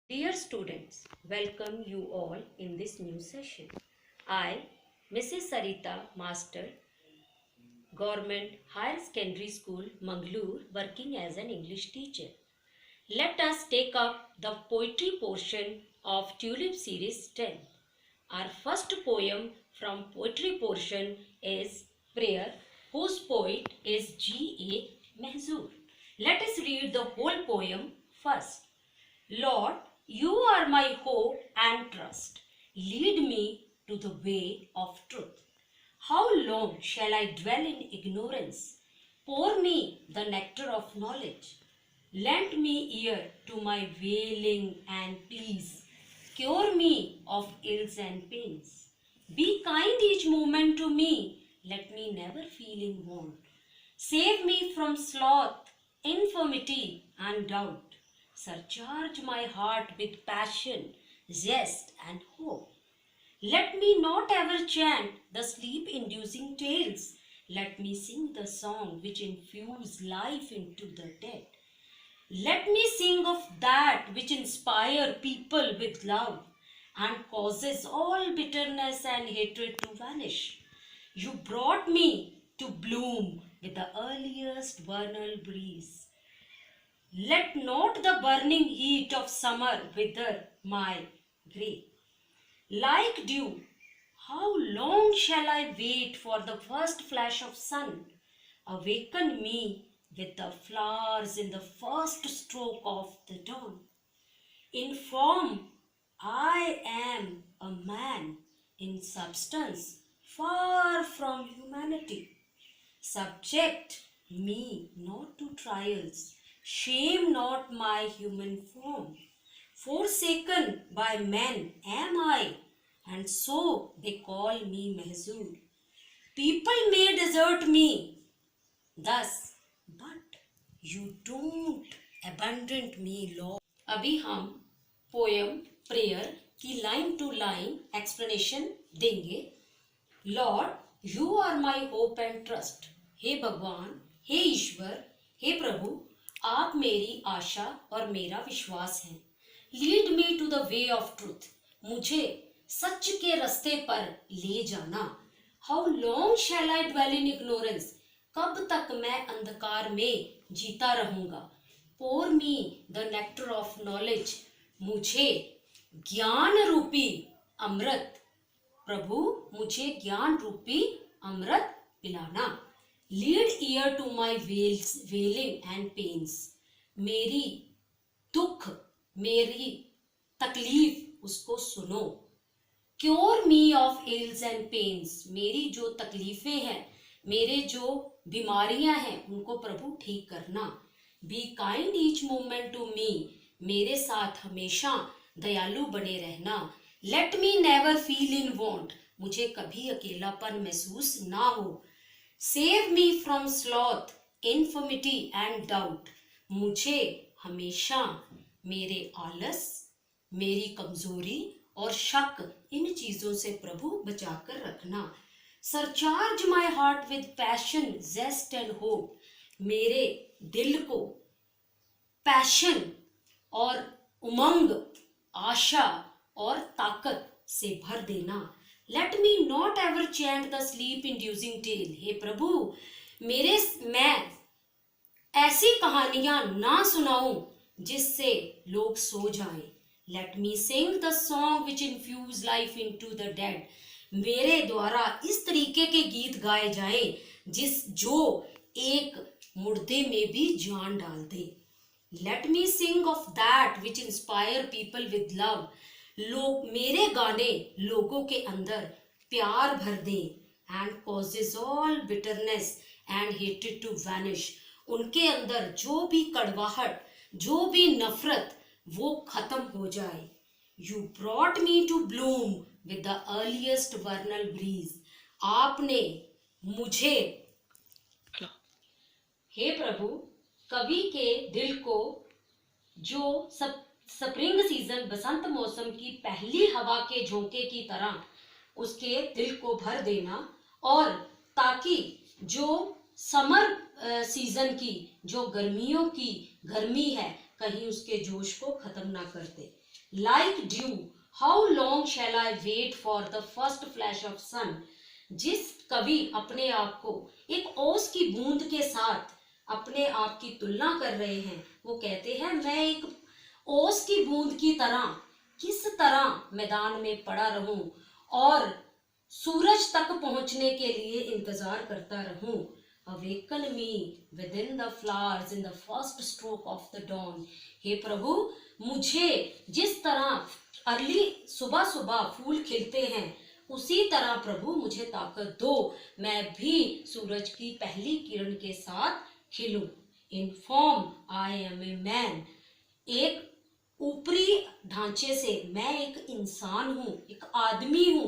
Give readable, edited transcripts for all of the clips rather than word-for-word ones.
Dear students, welcome you all in this new session. I, Mrs. Sarita Master, Government Higher Secondary School, Mangalore, working as an English teacher. Let us take up the poetry portion of Tulip Series 10. Our first poem from poetry portion is Prayer, whose poet is G.A. Mahzur. Let us read the whole poem first. Lord, you are my hope and trust. Lead me to the way of truth. How long shall I dwell in ignorance? Pour me the nectar of knowledge. Lend me ear to my wailing and pleas. Cure me of ills and pains. Be kind each moment to me. Let me never feel in want. Save me from sloth, infirmity, and doubt. Surcharge my heart with passion, zest, and hope. Let me not ever chant the sleep-inducing tales. Let me sing the song which infuse life into the dead. Let me sing of that which inspire people with love and causes all bitterness and hatred to vanish. You brought me to bloom with the earliest vernal breeze. Let not the burning heat of summer wither my grey. Like dew, how long shall I wait for the first flash of sun? Awaken me with the flowers in the first stroke of the dawn. In form, I am a man. In substance, far from humanity. Subject me not to trials. Shame not my human form. Forsaken by men am I, and so they call me Mahzur. People may desert me thus, but you don't abandon me, Lord. अभी हम poem prayer की line to line explanation देंगे. Lord you are my hope and trust. हे भगवान, हे ईश्वर, हे प्रभु, आप मेरी आशा और मेरा विश्वास हैं. Lead me to the way of truth. मुझे सच के रास्ते पर ले जाना. How long shall I dwell in ignorance. कब तक मैं अंधकार में जीता रहूंगा. Pour me the nectar of knowledge. मुझे ज्ञान रूपी अमृत. प्रभु, मुझे ज्ञान रूपी अमृत पिलाना. Lead ear to my wailing and pains. मेरी दुख, मेरी तकलीफ उसको सुनो. Cure me of ills and pains. मेरी जो तकलीफें हैं, मेरे जो बीमारियां हैं, उनको प्रभु ठीक करना. Be kind each moment to me. मेरे साथ हमेशा दयालु बने रहना. Let me never feel in want. मुझे कभी अकेलापन महसूस ना हो. Save me from sloth, infirmity and doubt. मुझे हमेशा मेरे आलस, मेरी कमजोरी और शक, इन चीजों से प्रभु बचाकर रखना. Surcharge my heart with passion, zest and hope. मेरे दिल को पैशन और उमंग, आशा और ताकत से भर देना. Let me not ever chant the sleep inducing tale. हे प्रभु, मैं ऐसी कहानियां ना सुनाऊं जिससे लोग सो जाएं. Let me sing the song which infuse life into the dead. मेरे द्वारा इस तरीके के गीत गाए जाएं जो एक मुर्दे में भी जान डाल दे. Let me sing of that which inspire people with love. मेरे गाने लोगों के अंदर प्यार भर दें. And causes all bitterness and हेटेड टू वैनिश. उनके अंदर जो भी कड़वाहट, जो भी नफरत, वो खत्म हो जाए. You brought me to bloom with the earliest vernal breeze. आपने मुझे, हे प्रभु, कवि के दिल को जो स्प्रिंग सीजन, बसंत मौसम की पहली हवा के झोंके की तरह उसके दिल को भर देना. और ताकि जो समर सीजन की, जो गर्मियों की गर्मी है, कहीं उसके जोश को खत्म ना कर दे. Like dew how long shall I wait for the first flash of sun. जिस कवि अपने आप को एक ओस की बूंद के साथ अपने आप की तुलना कर रहे हैं, वो कहते हैं मैं एक ओस की बूंद की तरह किस तरह मैदान में पड़ा रहूं और सूरज तक पहुंचने के लिए इंतजार करता रहूं। Awaken me with in the flowers in the first stroke of the dawn. हे प्रभु, मुझे जिस तरह अर्ली सुबह सुबह फूल खिलते हैं उसी तरह प्रभु मुझे ताकत दो, मैं भी सूरज की पहली किरण के साथ खिलूं। In form I am a man. एक ऊपरी ढांचे से मैं एक इंसान हूं, एक आदमी हूं,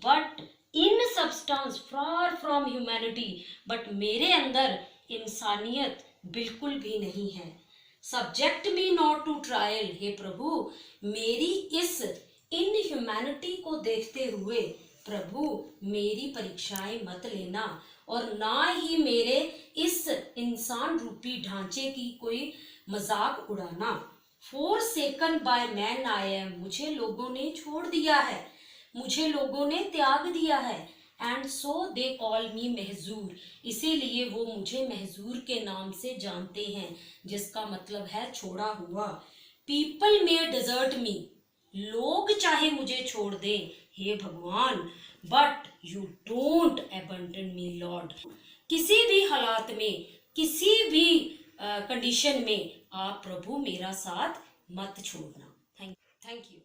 but in substance far from humanity, but मेरे अंदर इंसानियत बिल्कुल भी नहीं है। Subject me not to trial. हे प्रभु, मेरी इस इनह्यूमैनिटी को देखते हुए प्रभु मेरी परीक्षाएं मत लेना और ना ही मेरे इस इंसान रूपी ढांचे की कोई मजाक उड़ाना। Forsaken by man I am। मुझे लोगों ने छोड़ दिया है, मुझे लोगों ने त्याग दिया है। एंड सो दे कॉल मी महजूर। इसीलिए वो मुझे महजूर के नाम से जानते हैं, जिसका मतलब है छोड़ा हुआ। पीपल मे डिजर्ट मी। लोग चाहे मुझे छोड़ दें हे भगवान, but you don't abandon me Lord. किसी भी हालात में, किसी भी कंडीशन में आप प्रभु मेरा साथ मत छोड़ना। Thank you.